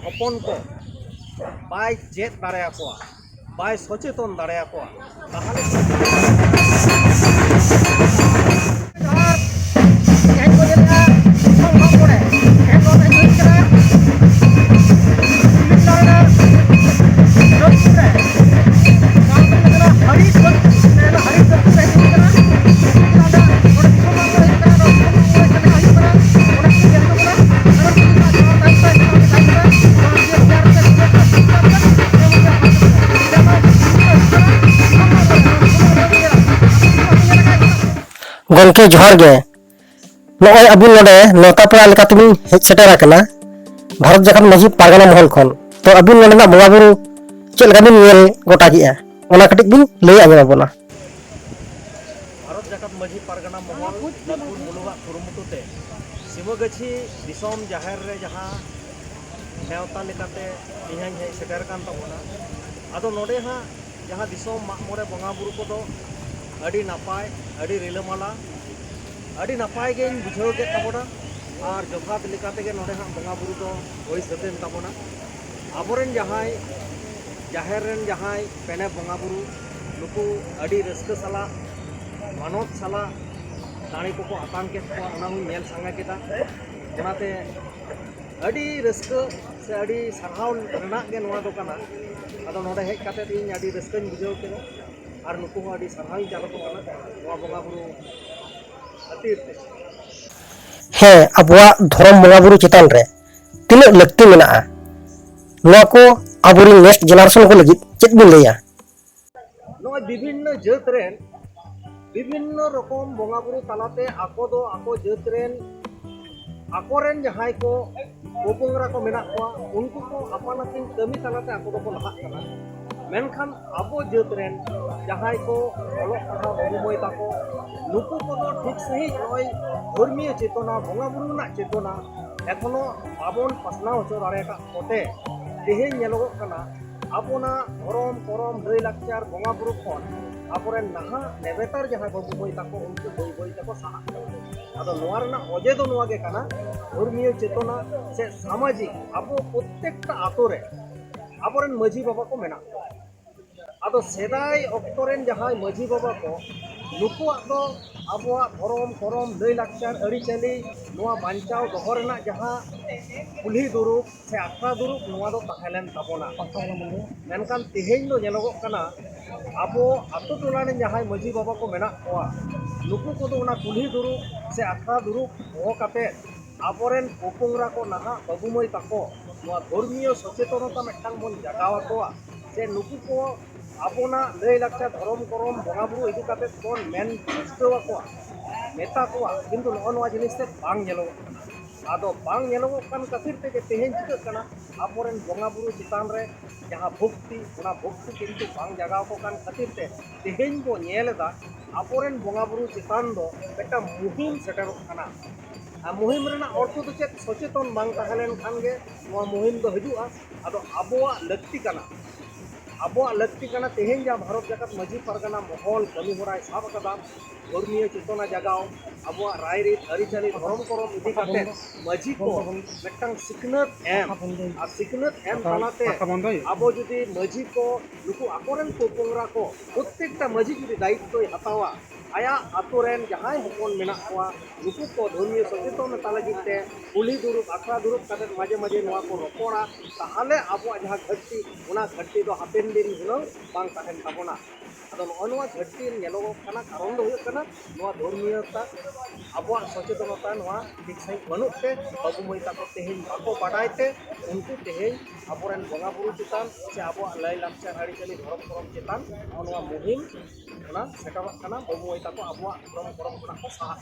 हपन को बाय चेत दाड़े आकोआ बाय सचेतन दाड़े आकोआ ताहले गंके जोहार गे नय अबू नोडे नौता पड़ा लेकातबिन हेज सेटेर आकना भारत जाकत माझी पारगाना महल खन तो अबू नोडेना बंगा बुरु चेद लेका बिन नेल गोटा गेआ ओना कटिक बिन लई आंजम आबोना। भारत जाकत माझी पारगाना महल लखुर मुलुगा कुरुमुटुते सिमगाछी दिसोम जाहेर रे जहां नेवता लेकाते इहां हेज सेटेर कान ताबोना आदो नोडे हां जहां दिसोम मागमोरे बंगा बुरु कोदो अड़ी नापाय अड़ी रिलामाला अड़ी नापाय गे बुझाव के ताबोना और जथात लेकाते गे नोडे हां बंगा बुरु दो होई सतेन ताबोना आबोरेन जहाय जाहेर रेन जहाय पेने बंगा बुरु नुकु अड़ी रस्का साला मानत साला दाणी को आतान के ओना हुई नेल सांगा केदा ओनाते अड़ी रस्का से अड़ी सरहाव रेना गे नोआ दो काना आदो नोडे हेज काते इन अड़ी रस्काñ बुझाव केदा और नुकु अड़ी सरहावी चालको काना नोआ बंगा बुरु अतीरते हे अबुआ धर्म बंगा बुरु चितान रे तिना लक्ति मेना नोआ को आबुरी नेक्स्ट जेनारेशन को लगी चेद बिन लैया नोआ विभिन्न जात रेन विभिन्न रकम बंगा बुरु तालाते आको दो आको जात रेन आकोरेन जहाय को पोपोंगरा को मेना को उनको को अपन अपन कमी तालाते आको दो को लहात कना मेनखान आबो जात रेन जहाय को अलग पढ़ा अबुमय ताको नुकु को दो ठीक सही नय धर्मीय चेतना बंगा बुरु ना चेतना एखोनो बाबन पासना होचो दाड़े का कोते तेहेन नेलोग कना आबोना धरम करम लई लाकचार बंगा बुरु खन आबोरेन नाहा नेबेतार जहां अबुमय ताको उनको बई बई ताको साहा आदो नोआ रेना अजे दो नोआ गे कना धर्मीय चेतना से सामाजिक आबो प्रत्येकटा आतो रे आबोरेन माझी बाबा को मेना आदो सेदाय अक्तोरेन जहां माझी बाबा को नुकुआ दो आबोआ धरम करम लई लाकचार अरिचाली नोआ बांचाव दोहो रेना जहां कुल्ही दुरुब से आखड़ा दुरुब नोआ दो ताहेलेन ताबोना मेनखान तेहेñ दो नेलोगोग कना आबो आतो टोला रेन जहां माझी बाबा को मेना कोआ नुकु को दो ओना कुल्ही दुरुब से आखड़ा दुरुब हो काते आबोरेन पोपोंगरा को नाहा बाबुमय ताको नोआ धर्मीय सचेतनता मेटांग बोन जागावा कोआ से नुकु को आबोना लई लाकचार धरम करम बंगा बुरु इदि काते बोन मेन बुझावा कोआ मेता कोआ किंतु नोआ जिनिस ते बांग नेलोगोग कना आदो बांग नेलोगोग कान खातिर ते तेहेñ चिका कना आबोरेन बंगा बुरु चितान रे जहां भक्ति ओना भक्ति किंतु बांग जगाव को कान खातिर ते तेहेñ बो नेलदा आबोरेन बंगा बुरु चितान दो बेटा मुहिम सेटेरोग कना मुहिम रेना अर्थ दो चेत सचेतन बांग ताहेलेन खान गे नोआ मुहिम दो हजुआ आदो आबोआ लक्ति कना तेहेñ जा भारत जाकत माझी पारगाना महल कमी होराय साब कदा धर्मीय चेतना जगाव आबोआ रायरीत अरिचाली धरम करम इदि काते माझी को मेटांग सिखनत एम आ सिखनत एम तालाते आबो जुदी माझी को नुकु आकोरेन पोपोंगरा को प्रत्येकटा माझी जुदी दायित्वय हतावा आया आतोरेन जहां हपन मेना कोआ नुकु को धर्मीय सचेतनता लगिते कुली दुरुब आखड़ा दुरुब काते माजे माजे नोआ को रपोड़ा ताहले आबोआ जहां घट्टी ओना घट्टी दो हापेन दिन हुनो बांग ताहेन ताबोना आदो नोआ घट्टी नेलोगोग कना कारण दो हुयो कना नोआ धर्मीयता आबोआ सचेतनता नोआ ठीक सही बनुते अबुमय ताको तेहेñ बाको बाडायते उनको तेहेñ आबोरेन बंगा बुरु चितान से आबोआ लई लाकचार अरिचाली धरम करम चितान नोआ मुहिम ओना सेटारोग कना अबुमय ताको आबोआ धरम करम कोना को साहा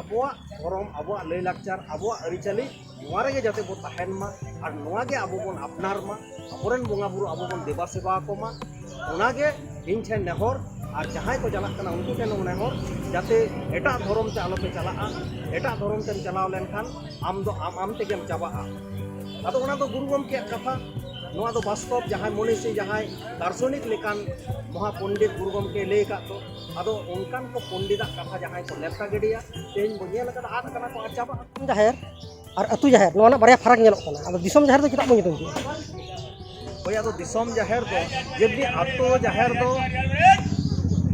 आबोआ धरम आबोआ लई लाकचार आबोआ अरिचाली नोआ रेगे जाते बो ताहेन मा और नोआ गे आबो बोन आपनार मा आबोरेन बंगा बुरु आबो बोन देवा सेवा को मा ओना गे इन ठेन नेहर और जहां को चला कना उनको ठेन नेहर जाते एटा धरम ते आलोपे चला एटा धरम ते चलाव लेनखान आम दो आम तेगेम चाबा आदो ओना दो गुरु गमके कथा नोआ दो वास्तव जहां मनीषी जहां दार्शनिक लेकान महापंडित गुरु गमके लई का तो आदो उनकान को पंडित कथा जहां को लेता गडिया तेज बनिया लगा आद कना को चाबा जाहेर और अतु जाहिर नोना बारे फरक नेलोग कना अब दिसम जाहिर तो चेदा बो nyutum किया होय आदो दिसोम जाहेर दो जेबनी आतो जाहेर दो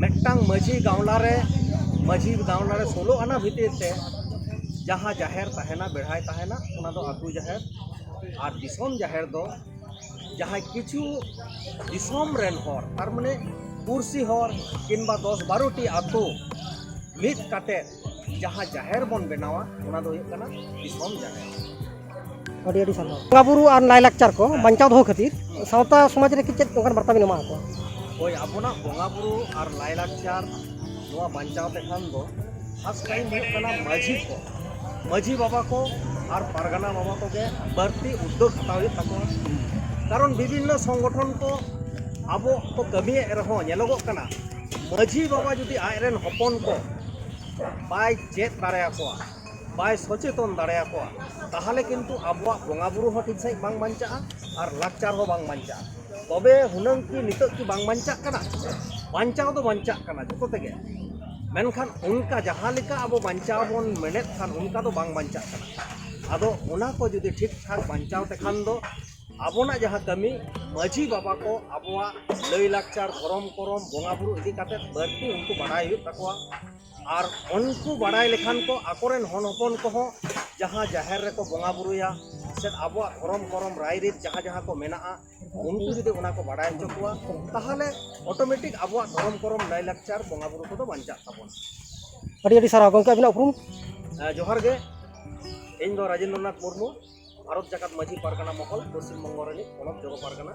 मेक्टांग मजी गावला रे 16 आना भीतर ते जहाँ जाहेर तहना बेढ़ाई तहना उना दो आतु जाहेर और दिसोम जाहेर दो जहाँ किछु दिसोम रेन हर तार माने कुर्सी हर किंबा 10-12टी आतो मित काटे जहाँ जाहेर बन बनावा उना दो हुयुग कना दिसोम जाहेर अड़ी अड़ी साल बंगा बुरु और लाई लाकचार को बंचाव दो खातिर सावता समाज रे चेद ओंकान बार्ता बिन एमा को होय आबोना बोंगा बुरु और लाई लाकचार नोआ बंचाव ते खान दो खास टाइम हुयुग कना माझी बाबा को और पारगाना बाबा को के बढ़ती उद्योग हताव हुयुग ताकोआ कारण विभिन्न संगठन को अब को कमी रहो नेलोगो कना माझी बाबा जुदी आयरन हपन को बाय चेत दाड़े आकोआ बाय सचेतन दाड़े आकोआ ताहले किन्तु आबुआ बोंगा बुरु हो ठीक सही बांग बांचा और लाकचार हो बांग बांचा तबे हुनंग की नितक की बांग बांचा कना बांचाव दो बांचा कना जतो तेगे मेनखान उनका जहाँ लेका अब बांचाव बन मेनेत खान उनका दो बांग बांचा कना आदो उना को जुदी ठीक ठाक बांचाव ते खान दो आबोना जहाँ कमी माझी बाबा को आबुआ लई लाकचार धरम करम बोंगा बुरु इदी काते बढ़ती उनको बाड़ाई हुयुग ताकोआ और उनको बाड़ाई लेखान को आकोरेन हन हपन को हो जहाँ जाहेर रे को बोंगा बुरुया से आबुआ धरम करम राय रीत जहाँ जहाँ को मेनाआ उनको जुदी उना को बाड़ाई हचो कोआ ताहले ऑटोमेटिक आबुआ धरम करम लई लाकचार बोंगा बुरु को दो बांचा ताबोन अड़ी अड़ी सारा गंका बिना उपरुम जोहार गे इन दो राजेंद्रनाथ मुर्मू भारत जाकात माझी पारगाना महल पश्चिम बंग पनत जगह पारगाना